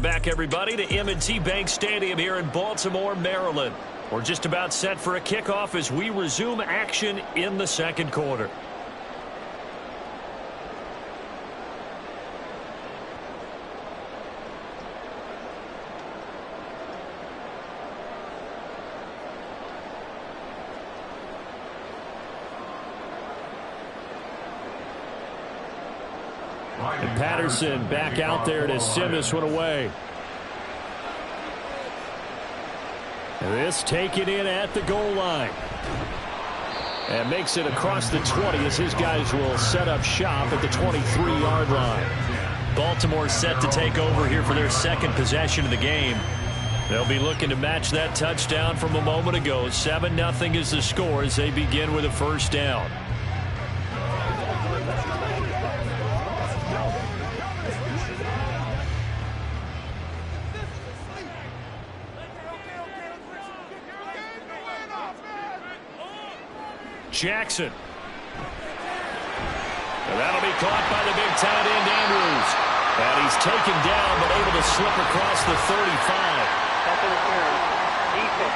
Back, everybody, to M&T Bank Stadium here in Baltimore, Maryland. We're just about set for a kickoff as we resume action in the second quarter. And Patterson back out there to send this one away. And this taken in at the goal line. And makes it across the 20 as his guys will set up shop at the 23-yard line. Baltimore set to take over here for their second possession of the game. They'll be looking to match that touchdown from a moment ago. 7-0 is the score as they begin with a first down. Jackson. And that'll be caught by the big tight end, Andrews. And he's taken down, but able to slip across the 35. Second and 10. Defense.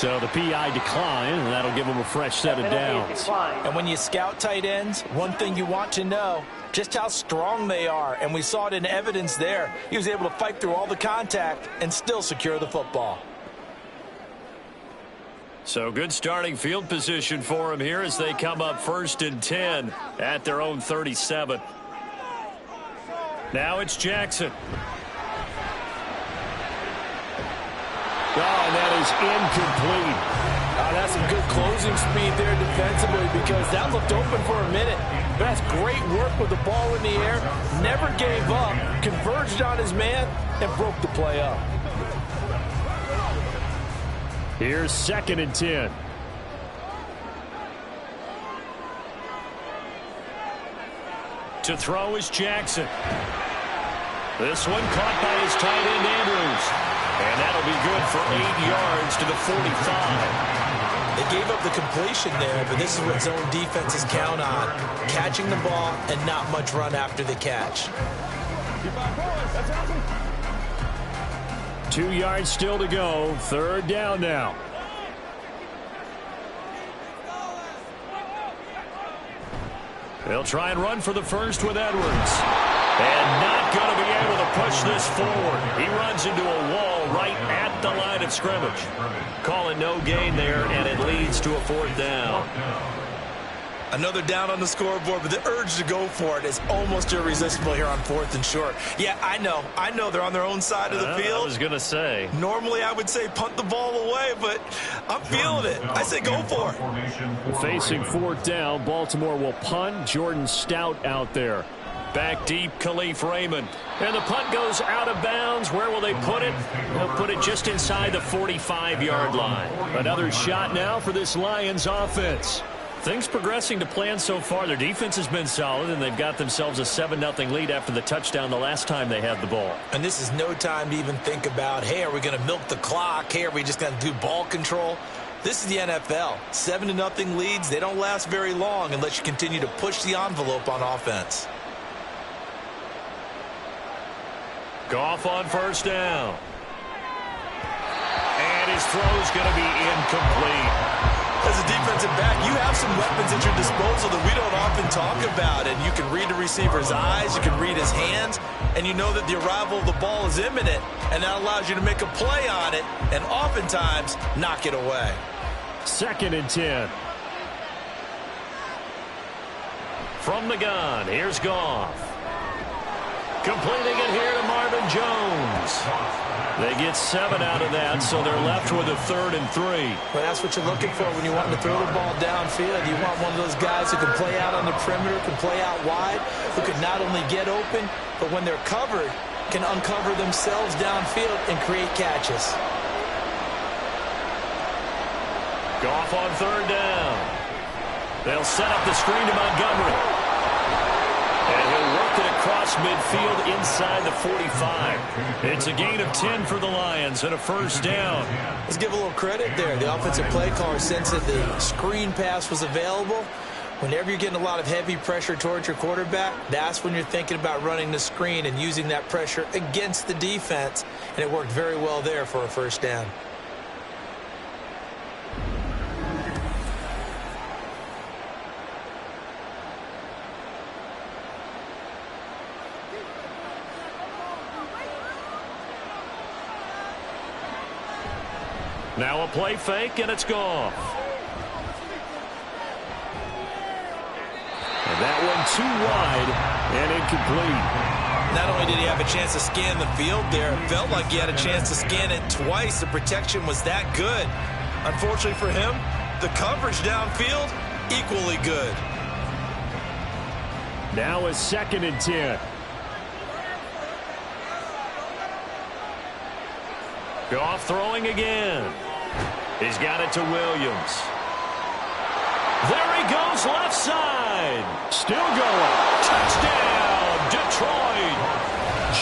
So the PI decline, and that'll give him a fresh set of downs. And when you scout tight ends, one thing you want to know, just how strong they are. And we saw it in evidence there. He was able to fight through all the contact and still secure the football. So good starting field position for him here as they come up 1st and 10 at their own 37. Now it's Jackson. Oh, and that is incomplete. That's some good closing speed there defensively because that looked open for a minute. But that's great work with the ball in the air. Never gave up, converged on his man, and broke the play up. Here's 2nd and 10. To throw is Jackson. This one caught by his tight end, Andrews. And that'll be good for 8 yards to the 45. They gave up the completion there, but this is what zone defenses count on. Catching the ball and not much run after the catch. 2 yards still to go. 3rd down now. They'll try and run for the first with Edwards. And not going to be able to push this forward. He runs into a wall right at the line of scrimmage. Calling no gain there, and it leads to a 4th down. Another down on the scoreboard, but the urge to go for it is almost irresistible here on 4th and short. Yeah, I know they're on their own side of the field. I was going to say. Normally I would say punt the ball away, but I'm feeling it. I say go for it. Facing 4th down, Baltimore will punt. Jordan Stout out there. Back deep, Khalif Raymond. And the punt goes out of bounds. Where will they put it? They'll put it just inside the 45-yard line. Another shot now for this Lions offense. Things progressing to plan so far. Their defense has been solid, and they've got themselves a 7-0 lead after the touchdown the last time they had the ball. And this is no time to even think about, hey, are we going to milk the clock? Hey, are we just going to do ball control? This is the NFL. 7-0 leads, they don't last very long unless you continue to push the envelope on offense. Goff on 1st down. And his throw's going to be incomplete. As a defensive back, you have some weapons at your disposal that we don't often talk about. And you can read the receiver's eyes, you can read his hands, and you know that the arrival of the ball is imminent. And that allows you to make a play on it and oftentimes knock it away. 2nd and 10. From the gun, here's Goff. Completing it here to Marvin Jones. They get 7 out of that, so they're left with a 3rd and 3. Well, that's what you're looking for when you want to throw the ball downfield. You want one of those guys who can play out on the perimeter, can play out wide, who can not only get open, but when they're covered, can uncover themselves downfield and create catches. Goff on 3rd down. They'll set up the screen to Montgomery. And he'll work it across midfield inside the 45. It's a gain of 10 for the Lions and a 1st down. Let's give a little credit there. The offensive play caller sensed that the screen pass was available, Whenever you're getting a lot of heavy pressure towards your quarterback, that's when you're thinking about running the screen and using that pressure against the defense. And it worked very well there for a first down. Now a play fake, and it's gone. And that one too wide and incomplete. Not only did he have a chance to scan the field there, it felt like he had a chance to scan it twice. The protection was that good. Unfortunately for him, the coverage downfield, equally good. Now a 2nd and 10. Goff throwing again. He's got it to Williams. There he goes, left side. Still going. Touchdown, Detroit.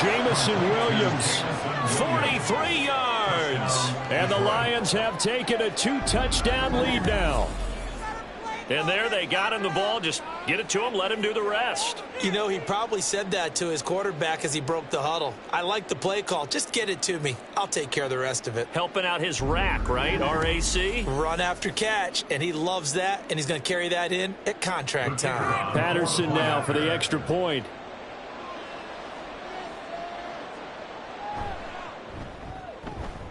Jamison Williams, 43 yards. And the Lions have taken a 2-touchdown lead now. And there they got him the ball. Just get it to him, let him do the rest. You know, he probably said that to his quarterback as he broke the huddle. I like the play call. Just get it to me. I'll take care of the rest of it. Helping out his rack, right? RAC? Run after catch, and he loves that, and he's going to carry that in at contract time. Patterson now for the extra point.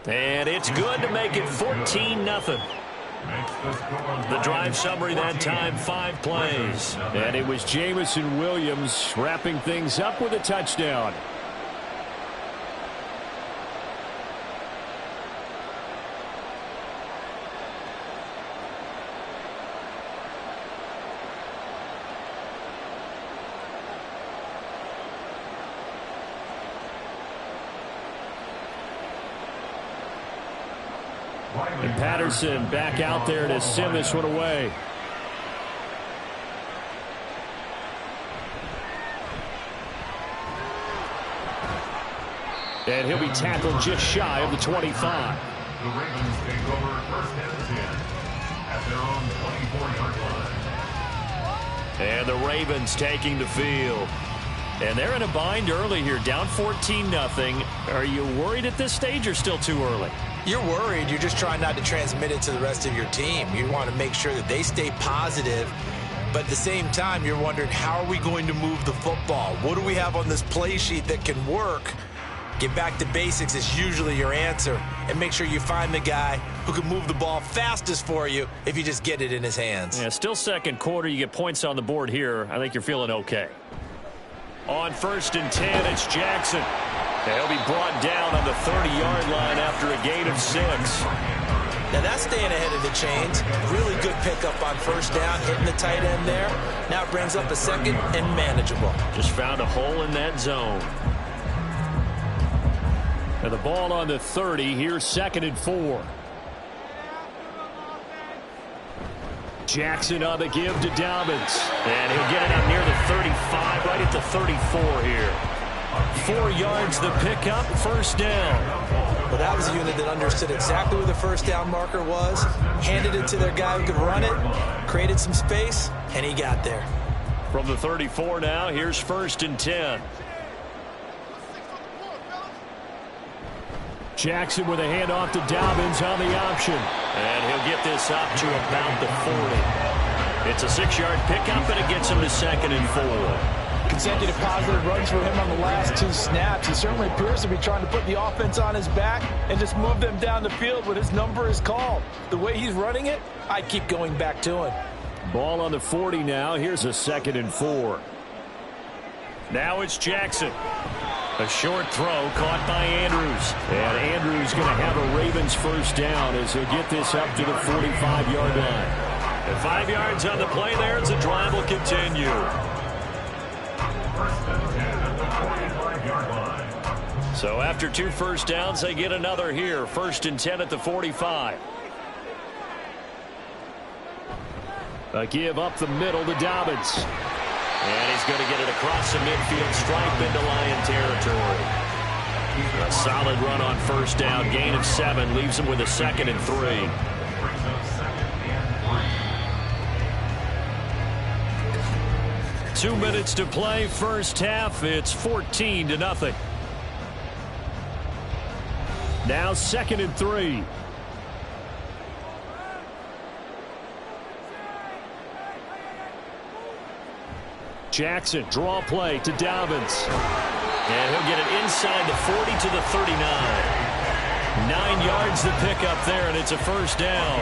And it's good to make it 14-0. The drive summary that time, 5 plays. And it was Jamison Williams wrapping things up with a touchdown. And Patterson back out there to send this one away. And he'll be tackled just shy of the 25. The Ravens take over 1st and 10 at their own 24-yard line. And the Ravens taking the field. And they're in a bind early here, down 14-0. Are you worried at this stage or still too early? You're worried. You're just trying not to transmit it to the rest of your team. You want to make sure that they stay positive. But at the same time, you're wondering, how are we going to move the football? What do we have on this play sheet that can work? Get back to basics is usually your answer. And make sure you find the guy who can move the ball fastest for you if you just get it in his hands. Yeah, still second quarter. You get points on the board here. I think you're feeling okay. On 1st and 10, it's Jackson. And he'll be brought down on the 30-yard line after a gain of 6. Now that's staying ahead of the chains. Really good pickup on 1st down, hitting the tight end there. Now it brings up a 2nd and manageable. Just found a hole in that zone. And the ball on the 30. Here's 2nd and 4. Jackson on the give to Dobbins. And he'll get it up near the 35, right at the 34 here. 4 yards the pickup, 1st down. Well, that was a unit that understood exactly where the 1st down marker was, handed it to their guy who could run it, created some space, and he got there. From the 34 now, here's 1st and 10. Jackson with a handoff to Dobbins on the option. And he'll get this up to about the 40. It's a 6-yard pickup, and it gets him to 2nd and 4. Consecutive positive runs for him on the last 2 snaps. He certainly appears to be trying to put the offense on his back and just move them down the field when his number is called. The way he's running it, I keep going back to him. Ball on the 40 now. Here's a 2nd and 4. Now it's Jackson. A short throw caught by Andrews. And Andrews going to have a Ravens 1st down as he'll get this up to the 45-yard line. And 5 yards on the play there as the drive will continue. 1st and 10 at the 45-yard line. So after 2 1st downs, they get another here. 1st and 10 at the 45. A give up the middle to Dobbins. And he's going to get it across the midfield stripe into Lion territory. A solid run on 1st down. Gain of 7 leaves him with a 2nd and 3. 2 minutes to play, first half. It's 14-0. Now 2nd and 3. Jackson, draw play to Dobbins. And he'll get it inside the 40 to the 39. 9 yards to pick up there, and it's a first down.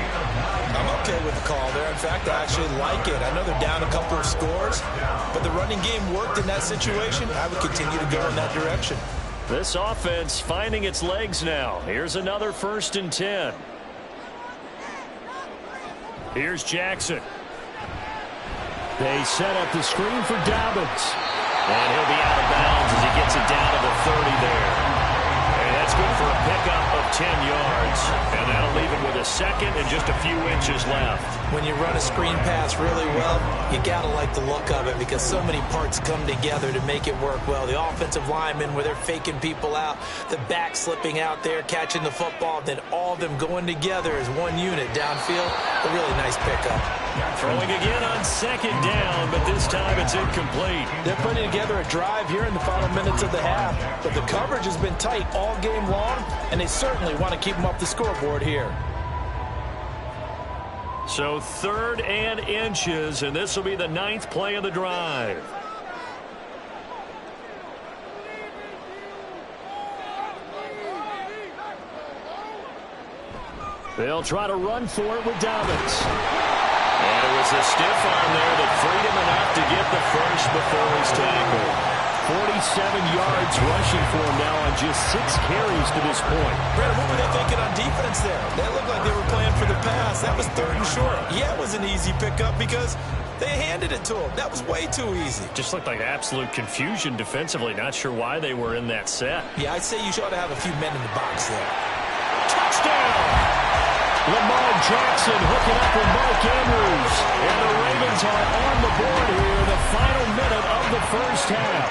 I'm okay with the call there. In fact, I actually like it. I know they're down a couple of scores, but the running game worked in that situation. I would continue to go in that direction. This offense finding its legs now. Here's another 1st and 10. Here's Jackson. They set up the screen for Dobbins. And he'll be out of bounds as he gets it down to the 30 there. And that's good for a pickup of 10 yards. And that'll leave him with a second and just a few inches left. When you run a screen pass really well, you got to like the look of it because so many parts come together to make it work well. The offensive linemen, where they're faking people out, the back slipping out there, catching the football, then all of them going together as one unit downfield. A really nice pickup. Throwing again on 2nd down, but this time it's incomplete. They're putting together a drive here in the final minutes of the half, but the coverage has been tight all game long, and they certainly want to keep them up the scoreboard here. So 3rd and inches, and this will be the 9th play of the drive. They'll try to run for it with Dobbins. And it was a stiff arm there that freed him enough to get the first before his tackle. 47 yards rushing for him now on just 6 carries to this point. Brandon, what were they thinking on defense there? They looked like they were playing for the pass. That was 3rd and short. Yeah, it was an easy pickup because they handed it to him. That was way too easy. Just looked like absolute confusion defensively. Not sure why they were in that set. Yeah, I'd say you should have a few men in the box there. Touchdown! Lamar Jackson hooking up with Mark Andrews. And the Ravens are on the board here in the final minute of the first half.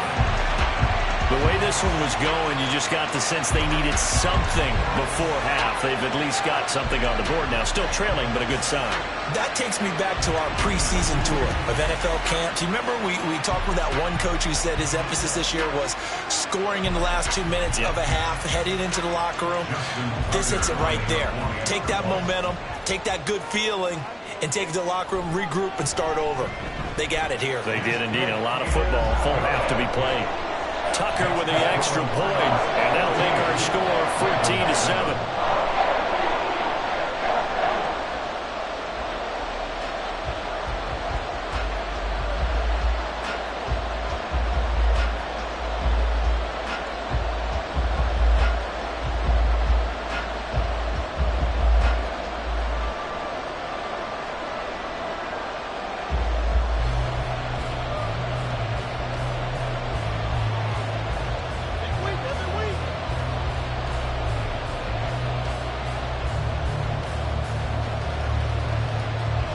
The way this one was going, you just got the sense they needed something before half. They've at least got something on the board now. Still trailing, but a good sign. That takes me back to our preseason tour of NFL camps. You remember we talked with that one coach who said his emphasis this year was scoring in the last 2 minutes of a half, heading into the locker room. This hits it right there. Take that momentum, take that good feeling, and take it to the locker room, regroup, and start over. They got it here. They did indeed. A lot of football, full half to be played. Tucker with the extra point, and that'll make our score 14-7.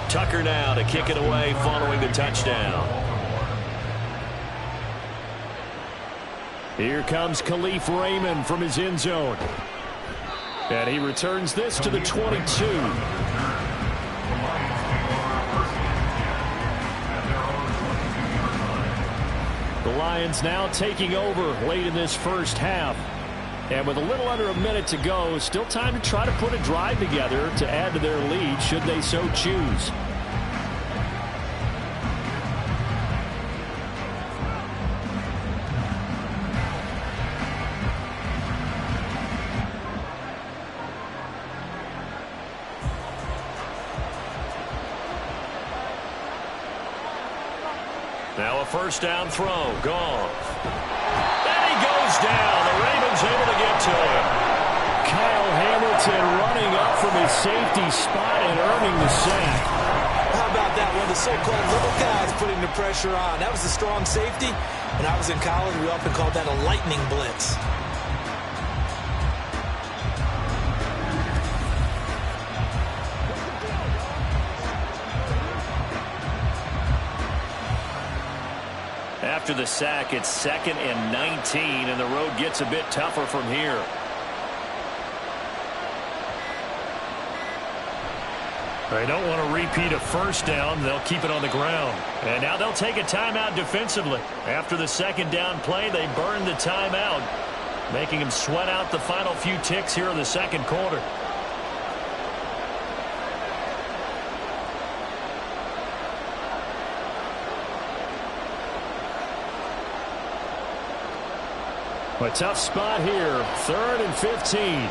Tucker now to kick it away following the touchdown. Here comes Khalif Raymond from his end zone. And he returns this to the 22. The Lions now taking over late in this first half. And with a little under a minute to go, still time to try to put a drive together to add to their lead should they so choose. Now a first down throw, gone. And he goes down. The Ravens able to get to him. Kyle Hamilton running up from his safety spot and earning the sack. How about that? One of the so-called little guys putting the pressure on. That was a strong safety. When I was in college, we often called that a lightning blitz. After the sack, it's 2nd and 19, and the road gets a bit tougher from here. They don't want to repeat a first down. They'll keep it on the ground. And now they'll take a timeout defensively. After the second down play, they burn the timeout, making them sweat out the final few ticks here in the second quarter. A tough spot here. 3rd and 15.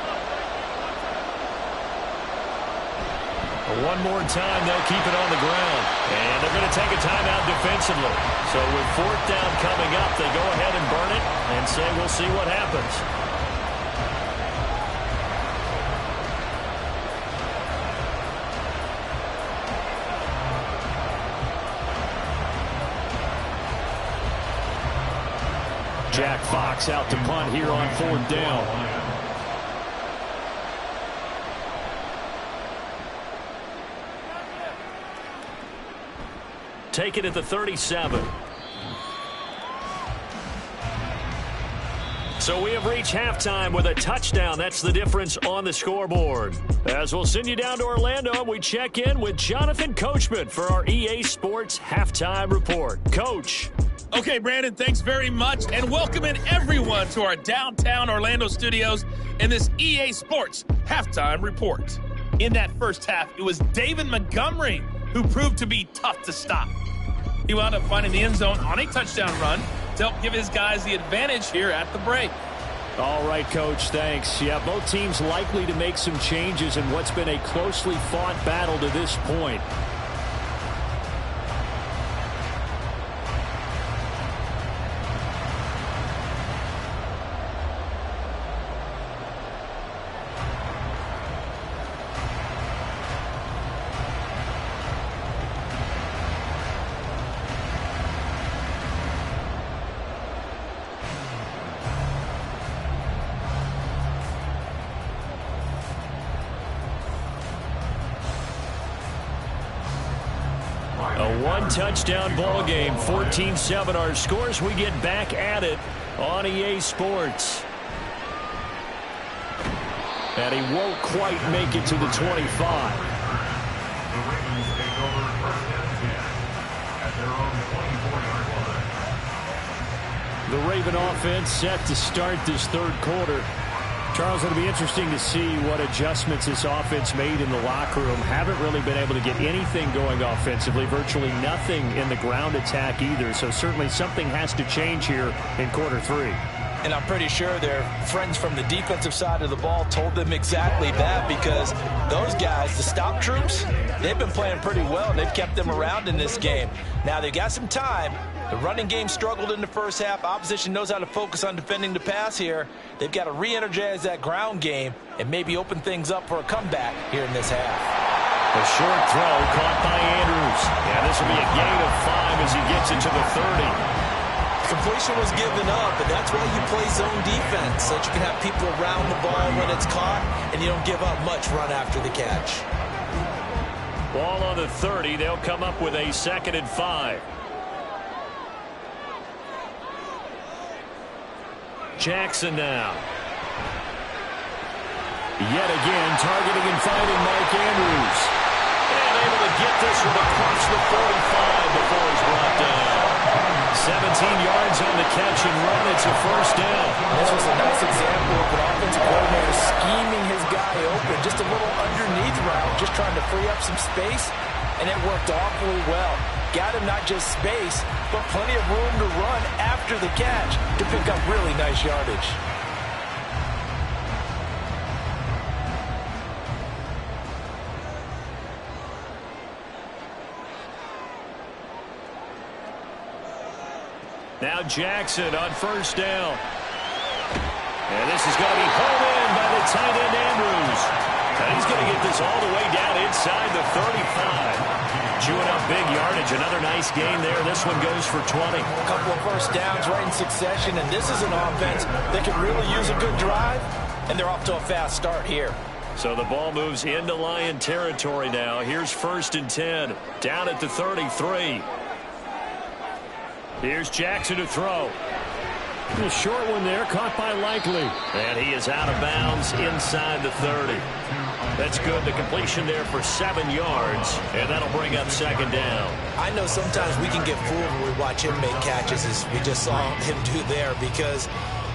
One more time, they'll keep it on the ground. And they're going to take a timeout defensively. So with 4th down coming up, they go ahead and burn it and say we'll see what happens. Jack Fox out to punt here on 4th down. Take it at the 37. So we have reached halftime with a touchdown. That's the difference on the scoreboard. As we'll send you down to Orlando, we check in with Jonathan Coachman for our EA Sports Halftime Report. Coach. Okay, Brandon, thanks very much, and welcoming everyone to our downtown Orlando studios in this EA Sports Halftime Report. In that first half, it was David Montgomery who proved to be tough to stop. He wound up finding the end zone on a touchdown run to help give his guys the advantage here at the break. All right, Coach, thanks. Yeah, both teams likely to make some changes in what's been a closely fought battle to this point. One-touchdown ball game, 14-7 our scores. We get back at it on EA Sports. And he won't quite make it to the 25. The Ravens take over 1st and 10 at their own 24-yard line. The Raven offense set to start this 3rd quarter. Charles, it'll be interesting to see what adjustments this offense made in the locker room. Haven't really been able to get anything going offensively, virtually nothing in the ground attack either. So certainly something has to change here in quarter 3. And I'm pretty sure their friends from the defensive side of the ball told them exactly that, because those guys, the stop troops, they've been playing pretty well, and they've kept them around in this game. Now they've got some time. The running game struggled in the first half. Opposition knows how to focus on defending the pass here. They've got to re-energize that ground game and maybe open things up for a comeback here in this half. A short throw caught by Andrews. Yeah, this will be a gain of 5 as he gets it to the 30. Completion was given up, and that's why you play zone defense, so that you can have people around the ball when it's caught, and you don't give up much run after the catch. Ball on the 30. They'll come up with a 2nd and 5. Jackson now. Yet again, targeting and finding Mike Andrews. And able to get this one across the 45 before he's brought down. 17 yards on the catch and run. It's a 1st down. This was a nice example of an offensive coordinator scheming his guy open. Just a little underneath route, just trying to free up some space, and it worked awfully well. Got him not just space, but plenty of room to run after the catch to pick up really nice yardage. Now Jackson on 1st down. And this is going to be home in by the tight end Andrews. And he's going to get this all the way down inside the 35. Chewing up big yardage. Another nice gain there. This one goes for 20. A couple of 1st downs right in succession, and this is an offense that could really use a good drive, and they're off to a fast start here. So the ball moves into Lion territory now. Here's 1st and 10. Down at the 33. Here's Jackson to throw. A short one there, caught by Likely. And he is out of bounds inside the 30. That's good. The completion there for 7 yards, and that'll bring up second down. I know sometimes we can get fooled when we watch him make catches, as we just saw him do there, because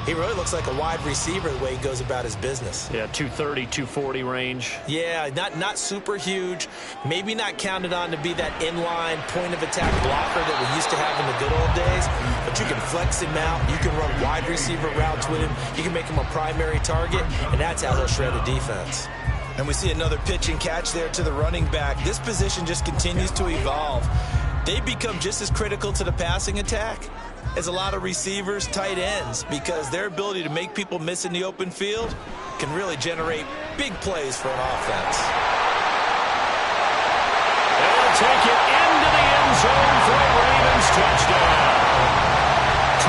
he really looks like a wide receiver the way he goes about his business. Yeah, 230, 240 range. Yeah, not super huge. Maybe not counted on to be that inline point-of-attack blocker that we used to have in the good old days. But you can flex him out. You can run wide receiver routes with him. You can make him a primary target, and that's how he'll shred a defense. And we see another pitch and catch there to the running back. This position just continues to evolve. They become just as critical to the passing attack as a lot of receivers, tight ends, because their ability to make people miss in the open field can really generate big plays for an offense. They'll take it into the end zone for a Ravens touchdown.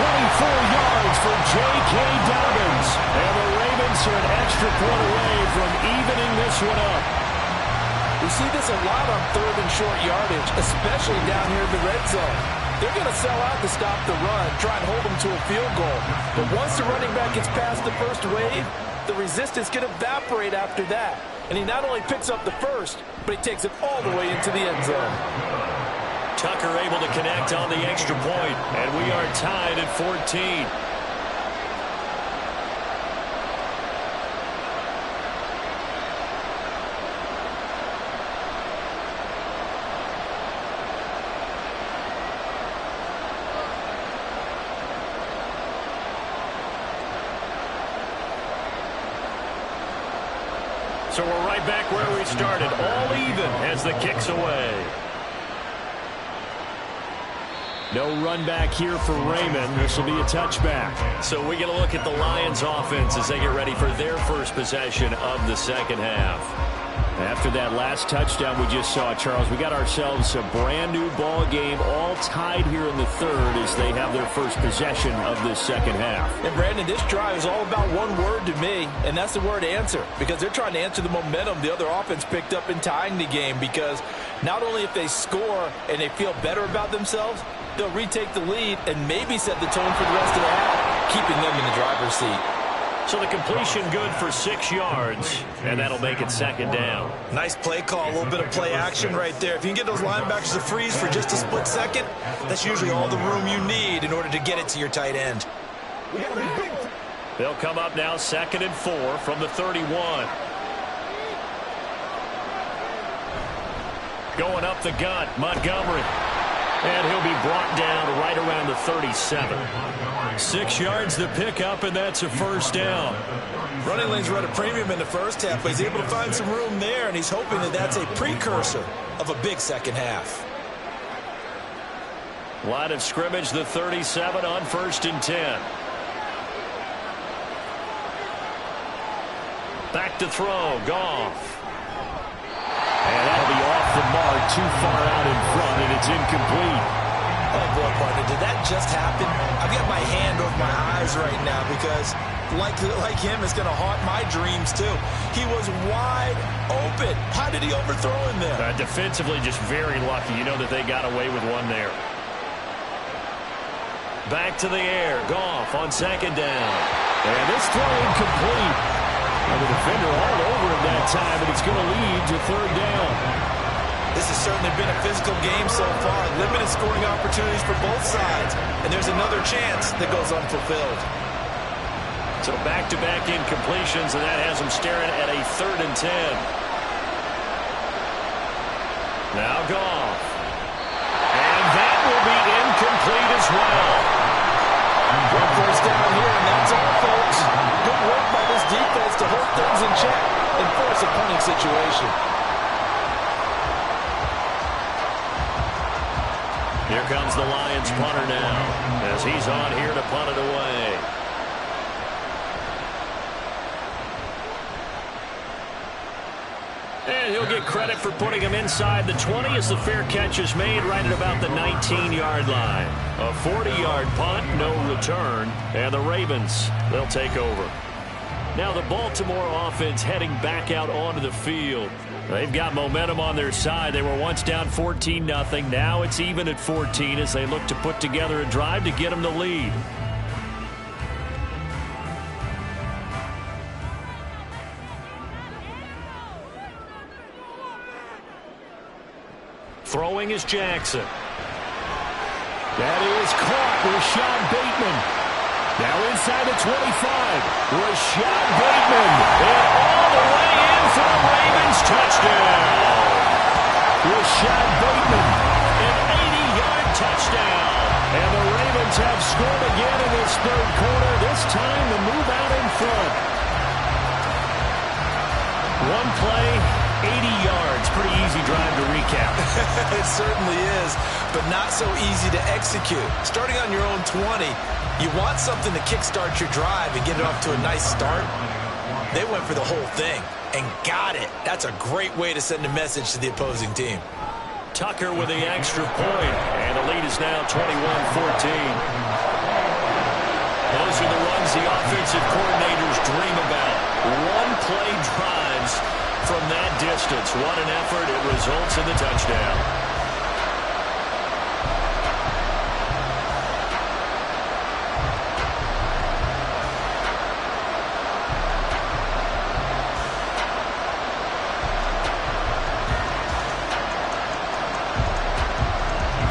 24 yards for J.K. Dobbins. And the Ravens are an extra point away from evening this one up. We see this a lot on third and short yardage, especially down here in the red zone. They're going to sell out to stop the run, try and hold them to a field goal. But once the running back gets past the first wave, the resistance can evaporate after that. And he not only picks up the first, but he takes it all the way into the end zone. Tucker able to connect on the extra point, and we are tied at 14. So we're right back where we started, all even as the kick's away. No run back here for Raymond. This will be a touchback. So we get a look at the Lions offense as they get ready for their first possession of the second half. After that last touchdown we just saw, Charles, we got ourselves a brand new ball game, all tied here in the third as they have their first possession of this second half. And Brandon, this drive is all about one word to me, and that's the word answer, because they're trying to answer the momentum the other offense picked up in tying the game, because not only if they score and they feel better about themselves, they'll retake the lead and maybe set the tone for the rest of the half, keeping them in the driver's seat. So the completion good for 6 yards, and that'll make it second down. Nice play call, a little bit of play action right there. If you can get those linebackers to freeze for just a split second, that's usually all the room you need in order to get it to your tight end. They'll come up now 2nd and 4 from the 31. Going up the gut, Montgomery. And he'll be brought down right around the 37. 6 yards to pick up, and that's a first down. Running lanes run a premium in the first half, but he's able to find some room there, and he's hoping that that's a precursor of a big second half. Line of scrimmage, the 37 on 1st and 10. Back to throw, Goff. And that'll be off the mark, too far out in front, and it's incomplete. Oh, boy, partner, did that just happen? I've got my hand over my eyes right now because, like him, it's going to haunt my dreams, too. He was wide open. How did he overthrow him there? Defensively, just very lucky. You know that they got away with one there. Back to the air. Goff on 2nd down. And this throw incomplete. And the defender all over him that time, and it's going to lead to 3rd down. This has certainly been a physical game so far. Limited scoring opportunities for both sides. And there's another chance that goes unfulfilled. So back-to-back incompletions, and that has them staring at a 3rd and 10. Now Goff. And that will be incomplete as well. One first down here, and that's all, folks. Good work by this defense to hold things in check and force a punting situation. Here comes the Lions punter now as he's on here to punt it away. And he'll get credit for putting him inside the 20 as the fair catch is made right at about the 19-yard line. A 40-yard punt, no return, and the Ravens, they'll take over. Now the Baltimore offense heading back out onto the field. They've got momentum on their side. They were once down 14-0. Now it's even at 14 as they look to put together a drive to get them the lead. Throwing is Jackson. That is caught. Rashad Bateman. Now inside the 25. Rashad Bateman. And all the way in for the Ravens touchdown. Rashad Bateman. An 80-yard touchdown. And the Ravens have scored again in this third quarter. This time to move out in front. One play, 80 yards. Pretty easy drive to recap. It certainly is, but not so easy to execute. Starting on your own 20, you want something to kickstart your drive and get it off to a nice start. They went for the whole thing and got it. That's a great way to send a message to the opposing team. Tucker with the extra point, and the lead is now 21-14. Those are the runs the offensive coordinators dream about. One-play drives from that distance. What an effort. It results in the touchdown.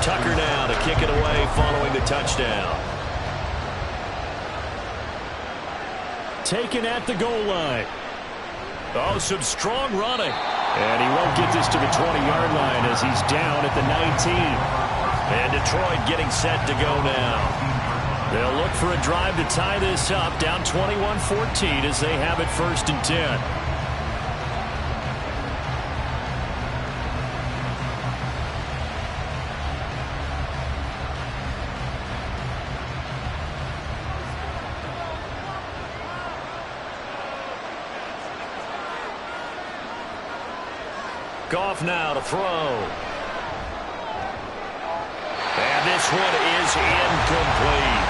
Tucker now to kick it away following the touchdown. Taken at the goal line. Oh, some strong running. And he won't get this to the 20-yard line as he's down at the 19. And Detroit getting set to go now. They'll look for a drive to tie this up, down 21-14 as they have it 1st and 10. Goff now to throw. And this one is incomplete.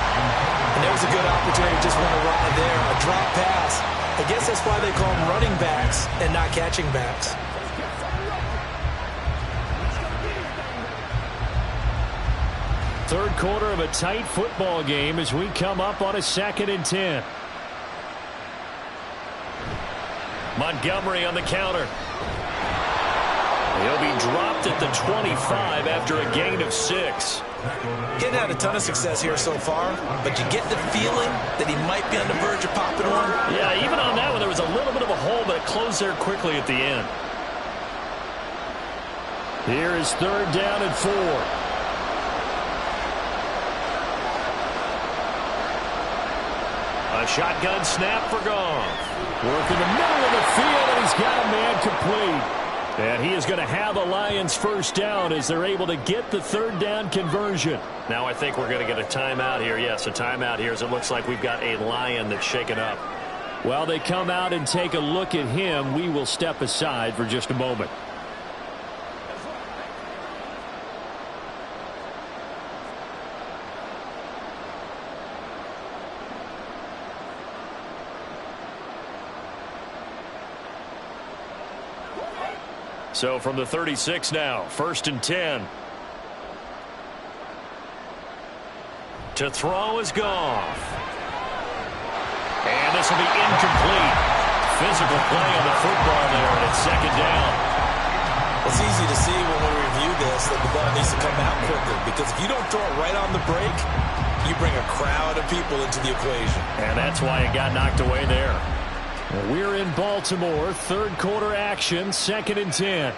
And there was a good opportunity, just went a ride there, a drop pass. I guess that's why they call them running backs and not catching backs. Third quarter of a tight football game as we come up on a 2nd and 10. Montgomery on the counter. He'll be dropped at the 25 after a gain of 6. Getting had a ton of success here so far, but you get the feeling that he might be on the verge of popping one. Yeah, even on that one, there was a little bit of a hole, but it closed there quickly at the end. Here is 3rd down and 4. A shotgun snap for Goff. Work in the middle of the field, and he's got a man complete. And he is going to have the Lions 1st down as they're able to get the 3rd down conversion. Now I think we're going to get a timeout here. Yes, a timeout here as it looks like we've got a Lion that's shaken up. While they come out and take a look at him, we will step aside for just a moment. So from the 36 now, 1st and 10. To throw is Goff. And this will be incomplete. Physical play on the football there, and it's 2nd down. It's easy to see when we review this that the ball needs to come out quicker, because if you don't throw it right on the break, you bring a crowd of people into the equation. And that's why it got knocked away there. We're in Baltimore, 3rd quarter action, 2nd and 10.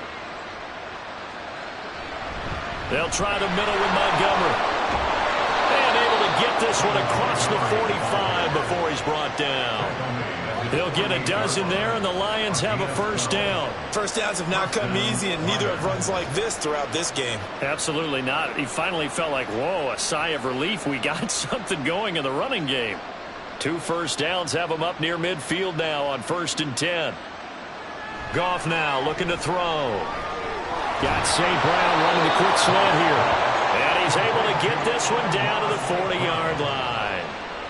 They'll try the middle with Montgomery. And able to get this one across the 45 before he's brought down. He'll get a dozen there, and the Lions have a 1st down. 1st downs have not come easy, and neither have runs like this throughout this game. Absolutely not. He finally felt like, whoa, a sigh of relief. We got something going in the running game. 2 1st downs have him up near midfield now on 1st and 10. Goff now looking to throw. Got St. Brown running the quick slant here. And he's able to get this one down to the 40-yard line.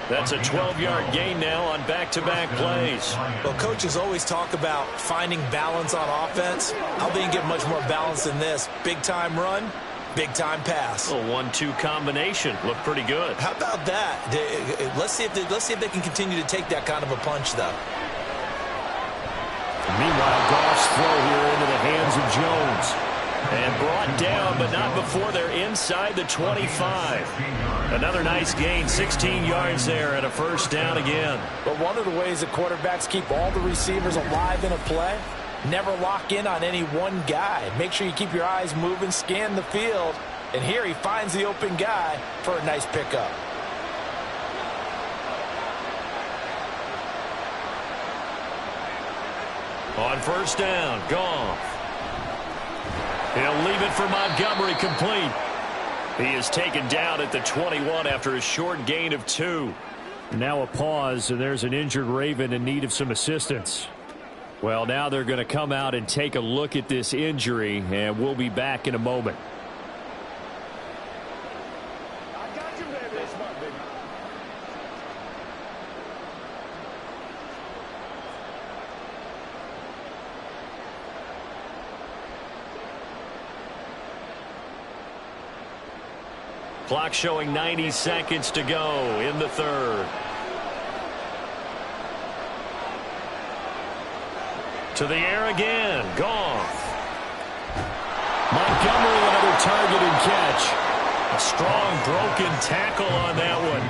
That's a 12-yard gain now on back-to-back plays. Well, coaches always talk about finding balance on offense. How they can get much more balance than this. Big-time run, big-time pass. A 1-2 combination. Looked pretty good. How about that? Let's see if they can continue to take that kind of a punch, though. Meanwhile, Goff's throw here into the hands of Jones. And brought down, but not before they're inside the 25. Another nice gain, 16 yards there and a first down again. But one of the ways that quarterbacks keep all the receivers alive in a play, never lock in on any one guy. Make sure you keep your eyes moving, scan the field. And here he finds the open guy for a nice pickup. On first down, Goff. He'll leave it for Montgomery, complete. He is taken down at the 21 after a short gain of 2. Now a pause, and there's an injured Raven in need of some assistance. Well, now they're going to come out and take a look at this injury, and we'll be back in a moment. Clock showing 90 seconds to go in the third. To the air again. Goff. Montgomery, another target and catch. A strong broken tackle on that one.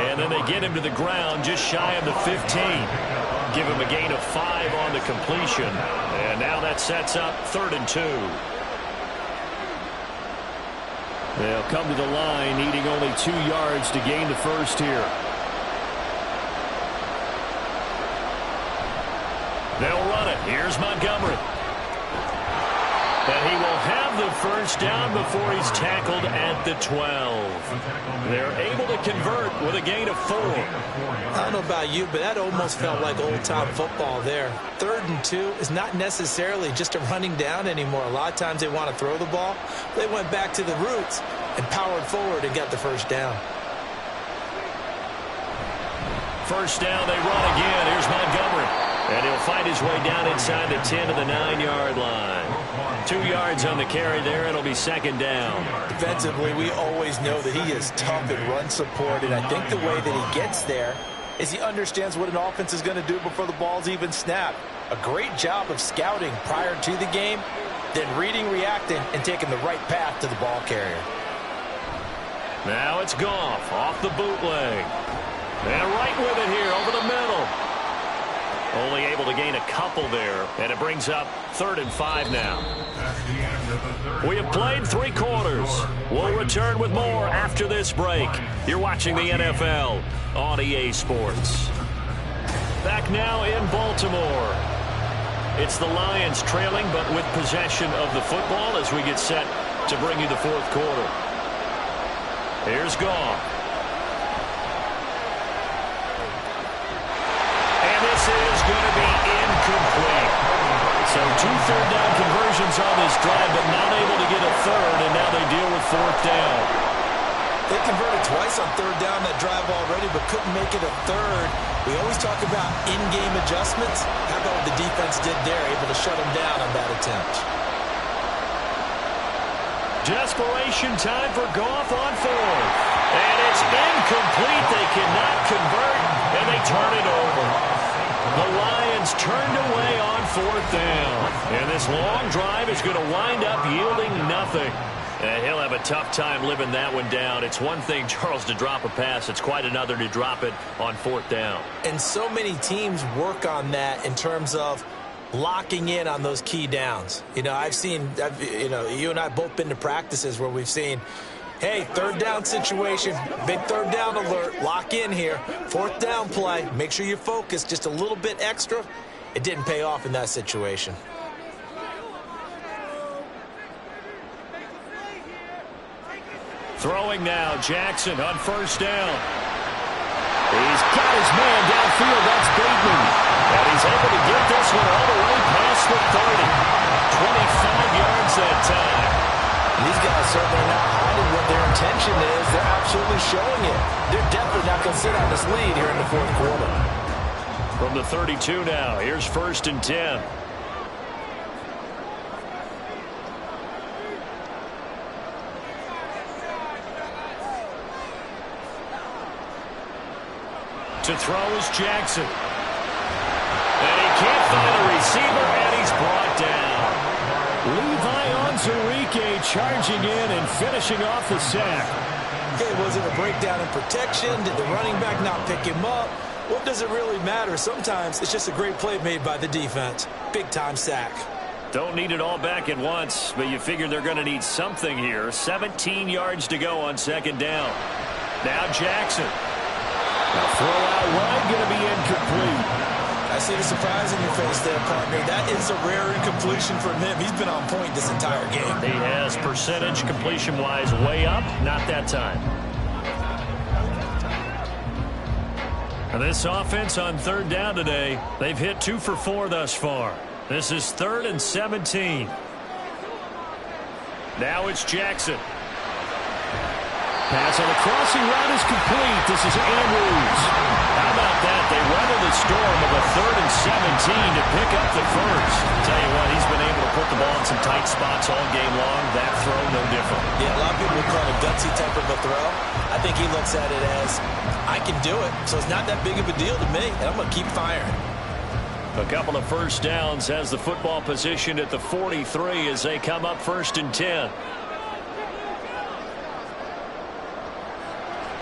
And then they get him to the ground just shy of the 15. Give him a gain of 5 on the completion. And now that sets up 3rd and 2. They'll come to the line, needing only 2 yards to gain the first here. They'll run it. Here's Montgomery. And he will have the first down before he's tackled at the 12. They're able to convert with a gain of 4. I don't know about you, but that almost felt like old-time football there. 3rd and 2 is not necessarily just a running down anymore. A lot of times they want to throw the ball. They went back to the roots and powered forward and got the first down. First down, they run again. Here's Montgomery. And he'll find his way down inside the 10 to the 9-yard line. 2 yards on the carry there. It'll be 2nd down. Defensively, we always know that he is tough in run support, and I think the way that he gets there is he understands what an offense is going to do before the ball's even snapped. A great job of scouting prior to the game, then reading, reacting, and taking the right path to the ball carrier. Now it's Goff off the bootleg. And right with it here over the middle. Only able to gain a couple there, and it brings up 3rd and 5 now. We have played 3 quarters. We'll return with more after this break. You're watching the NFL on EA Sports. Back now in Baltimore. It's the Lions trailing, but with possession of the football as we get set to bring you the 4th quarter. Here's Goff. This is going to be incomplete. So 2 third-down conversions on this drive, but not able to get a third, and now they deal with 4th down. They converted twice on 3rd down that drive already, but couldn't make it a 3rd. We always talk about in-game adjustments. How about what the defense did there, able to shut them down on that attempt. Desperation time for Goff on 4th. And it's incomplete. They cannot convert, and they turn it over. The Lions turned away on 4th down. And this long drive is going to wind up yielding nothing. And he'll have a tough time living that one down. It's one thing, Charles, to drop a pass. It's quite another to drop it on 4th down. And so many teams work on that in terms of locking in on those key downs. You know, you and I both been to practices where we've seen, hey, 3rd down situation, big 3rd down alert, lock in here, 4th down play, make sure you focus just a little bit extra. It didn't pay off in that situation. Throwing now, Jackson on 1st down. He's got his man downfield, that's Bateman. And he's able to get this one all the way past the 30. 25 yards that time. These guys certainly are not hiding what their intention is. They're absolutely showing it. They're definitely not going to sit on this lead here in the 4th quarter. From the 32 now, here's 1st and 10. To throw is Jackson. And he can't find a receiver, and he's brought down. Levi Onwuzurike charging in and finishing off the sack. Okay, was it a breakdown in protection? Did the running back not pick him up? What does it really matter? Sometimes it's just a great play made by the defense. Big-time sack. Don't need it all back at once, but you figure they're going to need something here. 17 yards to go on second down. Now Jackson. The throw out wide going to be incomplete. I see the surprise in your face there, partner. That is a rare incompletion from him. He's been on point this entire game. He has percentage completion-wise way up. Not that time. And this offense on third down today, they've hit 2 for 4 thus far. This is 3rd and 17. Now it's Jackson. Pass on the crossing route is complete. This is Andrews. How about that? They weather the storm of a 3rd and 17 to pick up the first. Tell you what, he's been able to put the ball in some tight spots all game long. That throw, no different. Yeah, a lot of people would call it a gutsy type of a throw. I think he looks at it as, I can do it, so it's not that big of a deal to me, and I'm going to keep firing. A couple of first downs has the football position at the 43 as they come up 1st and 10.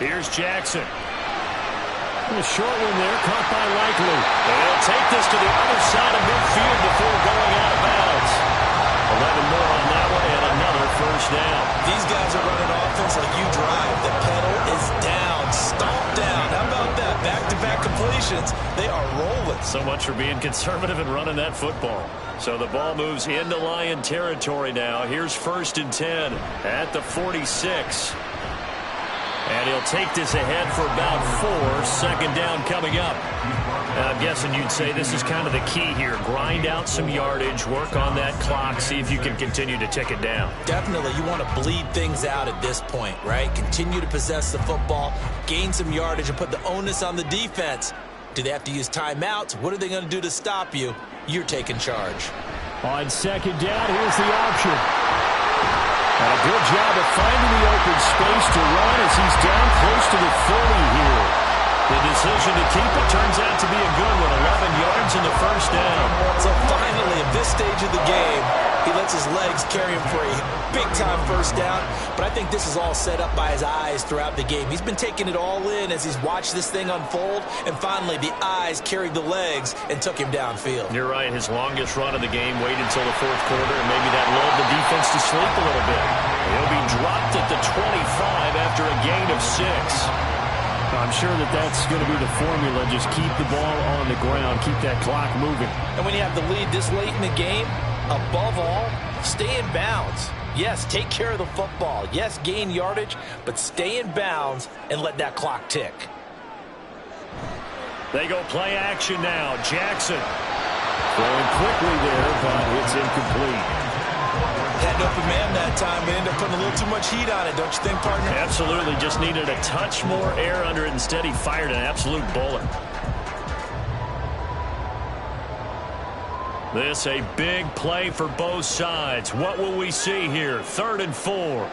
Here's Jackson. A short one there, caught by Likely. They'll take this to the other side of midfield before going out of bounds. 11 more on that one and another first down. These guys are running offense like you drive. The pedal is down, stomp down. How about that? Back-to-back completions. They are rolling. So much for being conservative and running that football. So the ball moves into Lion territory now. Here's 1st and 10 at the 46. And he'll take this ahead for about 4. Second down coming up. And I'm guessing you'd say this is kind of the key here. Grind out some yardage, work on that clock, see if you can continue to tick it down. Definitely. You want to bleed things out at this point, right? Continue to possess the football, gain some yardage, and put the onus on the defense. Do they have to use timeouts? What are they going to do to stop you? You're taking charge. On second down, here's the option. And a good job of finding the open space to run as he's down close to the 40 here. The decision to keep it turns out to be a good one. 11 yards in the first down. So finally, at this stage of the game, he lets his legs carry him for a big-time first down. But I think this is all set up by his eyes throughout the game. He's been taking it all in as he's watched this thing unfold. And finally, the eyes carried the legs and took him downfield. You're right. His longest run of the game waited until the 4th quarter, and maybe that lulled the defense to sleep a little bit. He'll be dropped at the 25 after a gain of 6. I'm sure that's going to be the formula. Just keep the ball on the ground. Keep that clock moving. And when you have the lead this late in the game, above all, stay in bounds. Yes, take care of the football. Yes, gain yardage, but stay in bounds and let that clock tick. They go play action now. Jackson throwing quickly there, but it's incomplete. Had an open man that time, but ended up putting a little too much heat on it, don't you think, partner? Absolutely. Just needed a touch more air under it. Instead, he fired an absolute bullet. This a big play for both sides. What will we see here? 3rd and 4.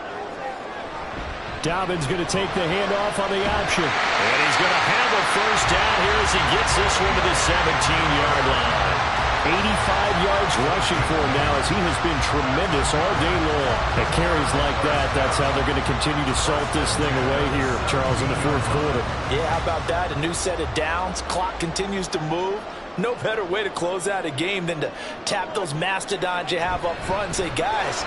Dobbins going to take the handoff on the option. And he's going to have a first down here as he gets this one to the 17-yard line. 85 yards rushing for him now as he has been tremendous all day long. At carries like that, that's how they're going to continue to salt this thing away here, Charles, in the 4th quarter. Yeah, how about that? A new set of downs. Clock continues to move. No better way to close out a game than to tap those mastodons you have up front and say, guys,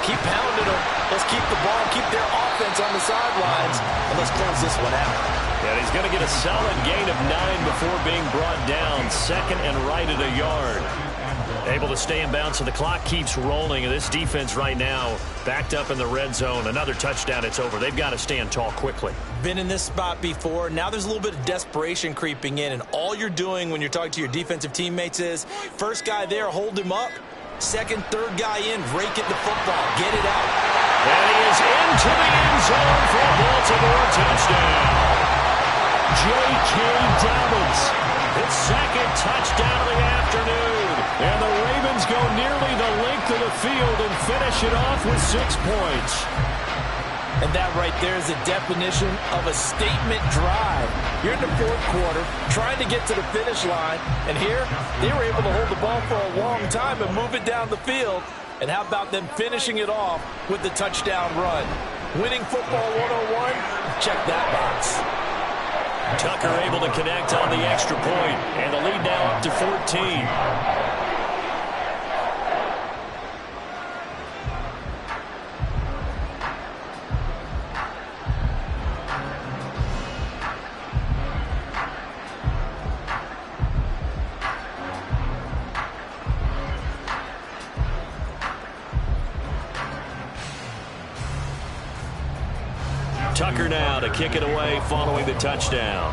keep pounding them. Let's keep the ball, keep their offense on the sidelines, and let's close this one out. And he's going to get a solid gain of 9 before being brought down. 2nd and right at a yard. Able to stay in bounds, so the clock keeps rolling. And this defense right now backed up in the red zone. Another touchdown, it's over. They've got to stand tall quickly. Been in this spot before. Now there's a little bit of desperation creeping in. And all you're doing when you're talking to your defensive teammates is, first guy there, hold him up. Second, third guy in, rake it to football. Get it out. And he is into the end zone for a Baltimore touchdown. J.K. Dobbins, his 2nd touchdown of the afternoon. And the Ravens go nearly the length of the field and finish it off with 6 points. And that right there is a definition of a statement drive. You're in the 4th quarter, trying to get to the finish line. And here, they were able to hold the ball for a long time and move it down the field. And how about them finishing it off with the touchdown run? Winning football 101, check that box. Tucker able to connect on the extra point, and the lead now up to 14. Tucker now to kick it away following the touchdown.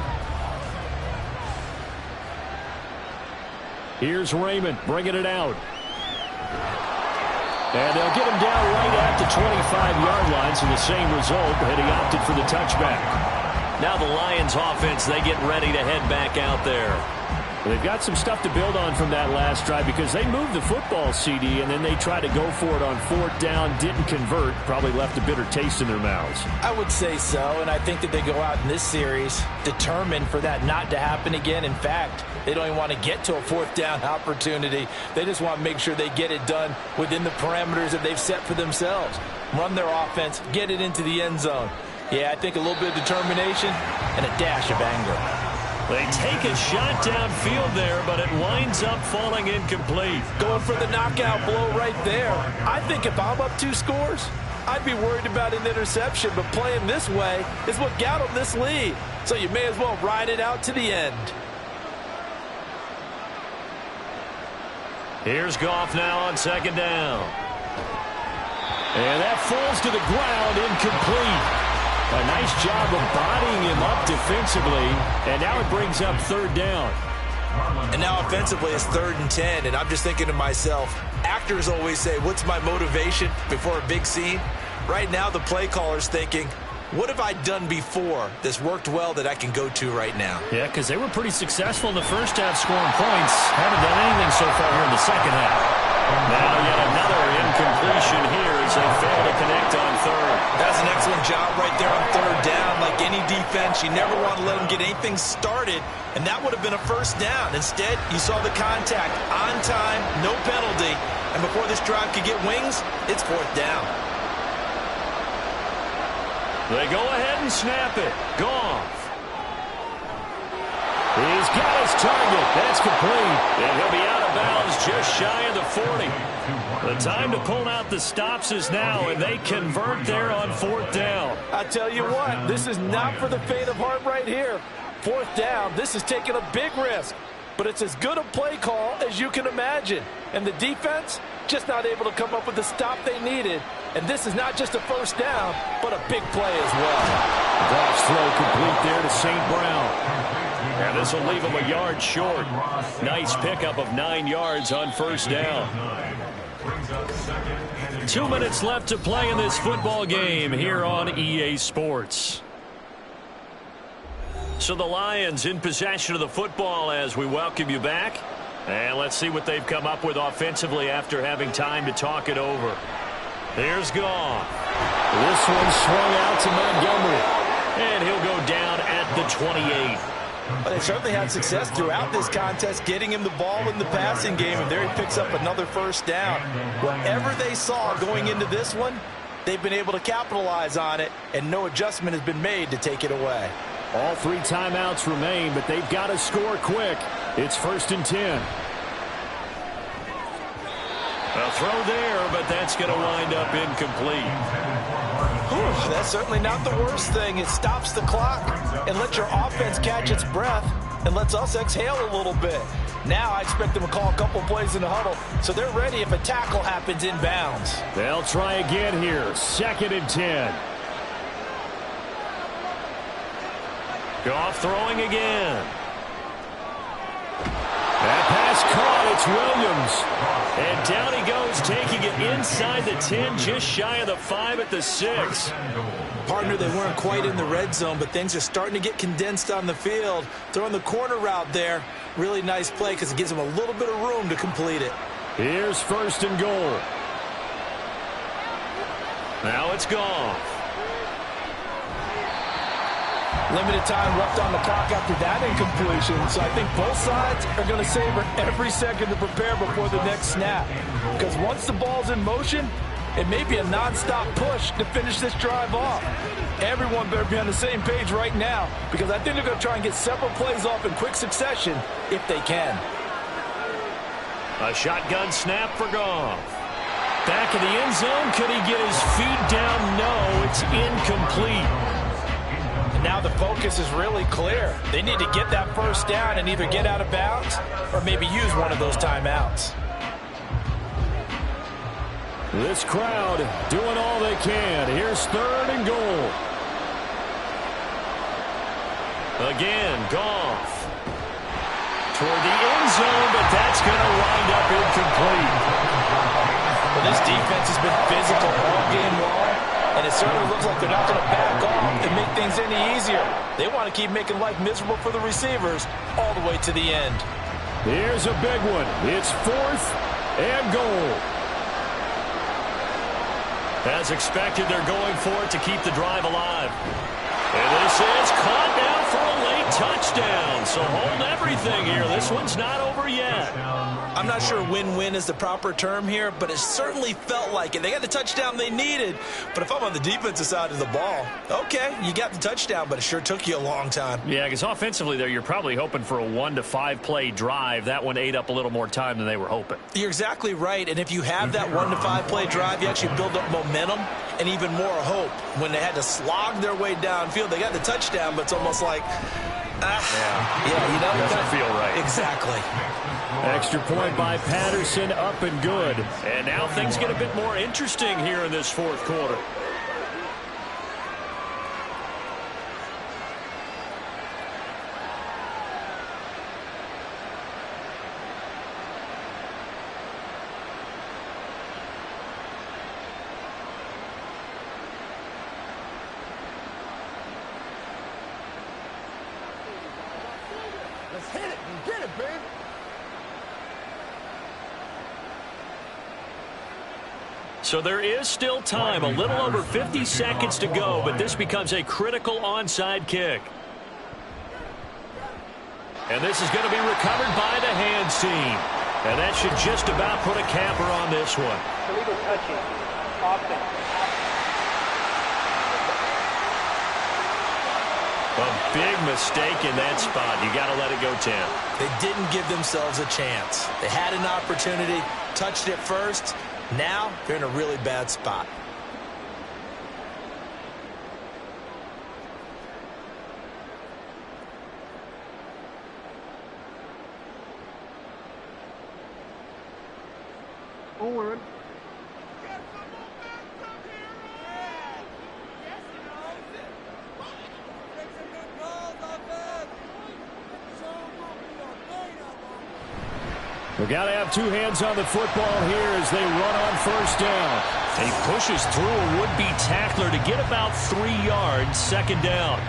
Here's Raymond bringing it out. And they'll get him down right at the 25-yard line, so the same result, and he opted for the touchback. Now the Lions offense, they get ready to head back out there. Well, they've got some stuff to build on from that last drive because they moved the football, CD, and then they tried to go for it on 4th down, didn't convert, probably left a bitter taste in their mouths. I would say so, and I think that they go out in this series determined for that not to happen again. In fact, they don't even want to get to a 4th down opportunity. They just want to make sure they get it done within the parameters that they've set for themselves. Run their offense, get it into the end zone. Yeah, I think a little bit of determination and a dash of anger. They take a shot downfield there, but it winds up falling incomplete. Going for the knockout blow right there. I think if I'm up 2 scores, I'd be worried about an interception, but playing this way is what got them this lead. So you may as well ride it out to the end. Here's Goff now on 2nd down. And that falls to the ground, incomplete. A nice job of bodying him up defensively, and now it brings up 3rd down. And now offensively it's 3rd and 10, and I'm just thinking to myself, actors always say, what's my motivation before a big scene? Right now the play caller's thinking, what have I done before that's worked well that I can go to right now? Yeah, because they were pretty successful in the first half scoring points. Haven't done anything so far here in the second half. Now yet another incompletion here as they fail to connect on 3rd. That's an excellent job right there on 3rd down. Like any defense, you never want to let them get anything started, and that would have been a 1st down. Instead, you saw the contact on time, no penalty, and before this drive could get wings, it's 4th down. They go ahead and snap it. Goff. He's got his target. That's complete. And he'll be out of bounds just shy of the 40. The time to pull out the stops is now, and they convert there on 4th down. I tell you what, this is not for the faint of heart right here. 4th down, this is taking a big risk. But it's as good a play call as you can imagine. And the defense, just not able to come up with the stop they needed. And this is not just a 1st down, but a big play as well. Goff's throw complete there to St. Brown. And this will leave him a yard short. Nice pickup of 9 yards on 1st down. 2 minutes left to play in this football game here on EA Sports. So the Lions in possession of the football as we welcome you back. And let's see what they've come up with offensively after having time to talk it over. Here's Goff. This one swung out to Montgomery. And he'll go down at the 28. But they certainly had success throughout this contest getting him the ball in the passing game, and there he picks up another 1st down. Whatever they saw going into this one, they've been able to capitalize on it, and no adjustment has been made to take it away. All 3 timeouts remain, but they've got to score quick. It's 1st and 10. A throw there, but that's going to wind up incomplete. Whew, that's certainly not the worst thing. It stops the clock and lets your offense catch its breath and lets us exhale a little bit. Now I expect them to call a couple plays in the huddle, so they're ready if a tackle happens inbounds. They'll try again here. 2nd and 10. Goff throwing again. That pass caught. It's Williams. And down he goes, taking it inside the 10, just shy of the 5 at the 6. Partner, they weren't quite in the red zone, but things are starting to get condensed on the field. Throwing the corner route there. Really nice play because it gives them a little bit of room to complete it. Here's 1st and goal. Now it's Goff. Limited time left on the clock after that incompletion, so I think both sides are going to savor every second to prepare before the next snap. Because once the ball's in motion, it may be a non-stop push to finish this drive off. Everyone better be on the same page right now, because I think they're going to try and get several plays off in quick succession if they can. A shotgun snap for Goff. Back in the end zone. Could he get his feet down? No, it's incomplete. And now the focus is really clear. They need to get that first down and either get out of bounds or maybe use one of those timeouts. This crowd doing all they can. Here's 3rd and goal. Again, Goff. Toward the end zone, but that's going to wind up incomplete. Well, this defense has been physical all game long, and it certainly looks like they're not going to back off and make things any easier. They want to keep making life miserable for the receivers all the way to the end. Here's a big one. It's 4th and goal. As expected, they're going for it to keep the drive alive. And this is caught now for a late touchdown. So hold everything here. This one's not over yet. I'm not sure win-win is the proper term here, but it certainly felt like it. They got the touchdown they needed, but if I'm on the defensive side of the ball, okay, you got the touchdown, but it sure took you a long time. Yeah, because offensively there, you're probably hoping for a 1 to 5 play drive. That one ate up a little more time than they were hoping. You're exactly right, and if you have that 1 to 5 play drive, you actually build up momentum and even more hope. When they had to slog their way downfield, they got the touchdown, but it's almost like, it doesn't feel right. Exactly. Extra point by Patterson, up and good. And now things get a bit more interesting here in this 4th quarter. Let's hit it and get it, baby. So there is still time, a little over 50 seconds to go, but this becomes a critical onside kick. And this is going to be recovered by the hands team. And that should just about put a capper on this one. Illegal touching. Offense. A big mistake in that spot. You got to let it go, Tim. They didn't give themselves a chance. They had an opportunity, touched it first. Now they're in a really bad spot. Owen. We've got to have 2 hands on the football here as they run on 1st down. And he pushes through a would-be tackler to get about 3 yards, 2nd down.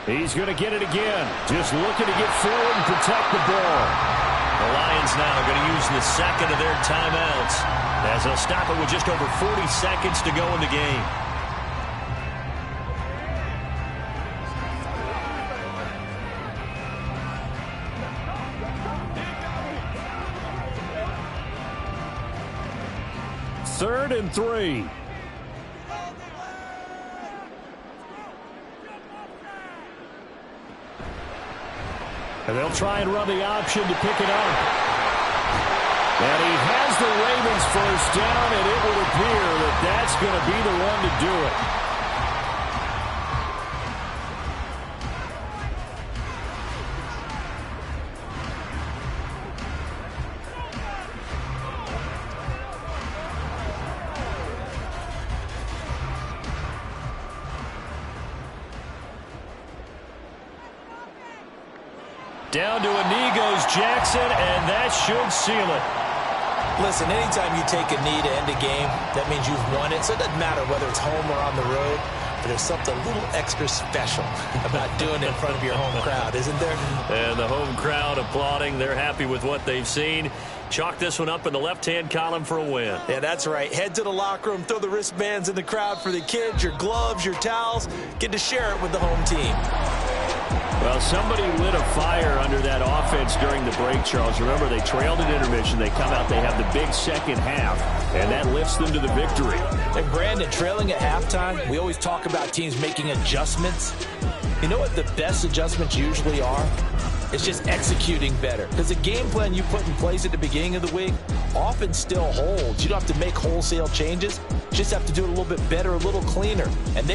He's going to get it again. Just looking to get forward and protect the ball. The Lions now are going to use the 2nd of their timeouts as they'll stop it with just over 40 seconds to go in the game. Third and 3. And they'll try and run the option to pick it up. And he has the Ravens 1st down, and it would appear that that's going to be the one to do it. Down to a knee goes Jackson, and that should seal it. Listen, anytime you take a knee to end a game, that means you've won it. So it doesn't matter whether it's home or on the road, but there's something a little extra special about doing it in front of your home crowd, isn't there? And the home crowd applauding. They're happy with what they've seen. Chalk this one up in the left-hand column for a win. Yeah, that's right. Head to the locker room, throw the wristbands in the crowd for the kids, your gloves, your towels. Get to share it with the home team. Well, somebody lit a fire under that offense during the break, Charles. Remember, they trailed at intermission. They come out, they have the big second half, and that lifts them to the victory. And Brandon, trailing at halftime, we always talk about teams making adjustments. You know what the best adjustments usually are? It's just executing better. Because the game plan you put in place at the beginning of the week often still holds. You don't have to make wholesale changes. You just have to do it a little bit better, a little cleaner. And they